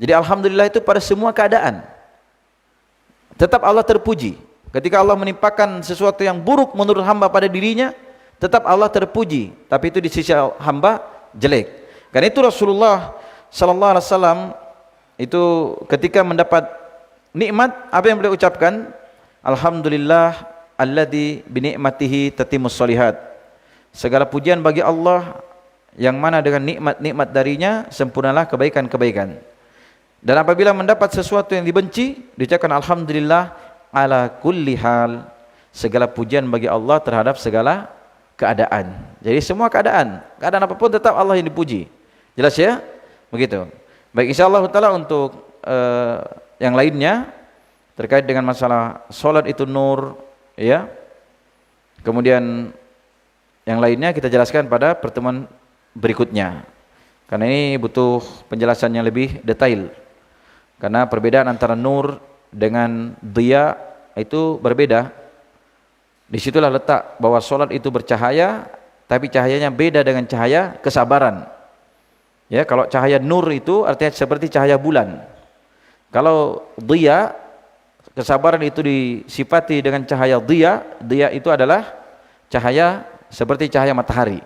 Jadi alhamdulillah itu pada semua keadaan. Tetap Allah terpuji. Ketika Allah menimpakan sesuatu yang buruk menurut hamba pada dirinya, tetap Allah terpuji, tapi itu di sisi hamba jelek. Karena itu Rasulullah sallallahu alaihi wasallam itu ketika mendapat nikmat, apa yang beliau ucapkan? Alhamdulillah alladzi bi ni'matihi tatimmus shalihat. Segala pujian bagi Allah yang mana dengan nikmat-nikmat darinya sempurnalah kebaikan-kebaikan. Dan apabila mendapat sesuatu yang dibenci, diucapkan alhamdulillah ala kulli hal. Segala pujian bagi Allah terhadap segala keadaan. Jadi semua keadaan apapun tetap Allah yang dipuji. Jelas ya? Begitu. Baik, insyaallah taala untuk yang lainnya terkait dengan masalah salat itu nur, ya. Kemudian yang lainnya kita jelaskan pada pertemuan berikutnya. Karena ini butuh penjelasan yang lebih detail. Karena perbedaan antara nur dengan dhiya itu berbeda. Disitulah letak bahwa solat itu bercahaya, tapi cahayanya beda dengan cahaya kesabaran. Ya, kalau cahaya nur itu artinya seperti cahaya bulan. Kalau dhiya, kesabaran itu disifati dengan cahaya dhiya. Dhiya itu adalah cahaya seperti cahaya matahari.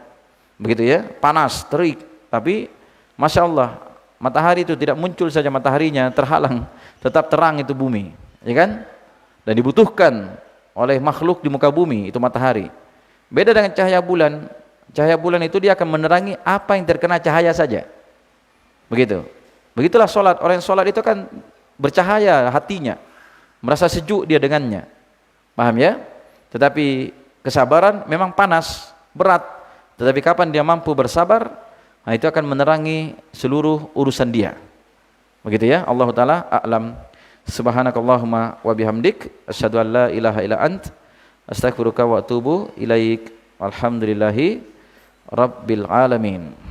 Begitu ya, panas, terik, tapi Masya Allah, matahari itu tidak muncul saja mataharinya, terhalang, tetap terang itu bumi, ya kan? Dan dibutuhkan oleh makhluk di muka bumi, itu matahari. Beda dengan cahaya bulan. Cahaya bulan itu dia akan menerangi apa yang terkena cahaya saja. Begitu. Begitulah solat. Orang yang solat itu kan bercahaya hatinya, merasa sejuk dia dengannya. Paham ya? Tetapi kesabaran memang panas, berat. Tetapi kapan dia mampu bersabar, nah itu akan menerangi seluruh urusan dia. Begitu ya, Allah Ta'ala a'lam. Subhanakallahumma wa bihamdik, asyhadu an la ilaha illa ant, astaghfiruka wa atubu ilaik. Alhamdulillahi rabbil alamin.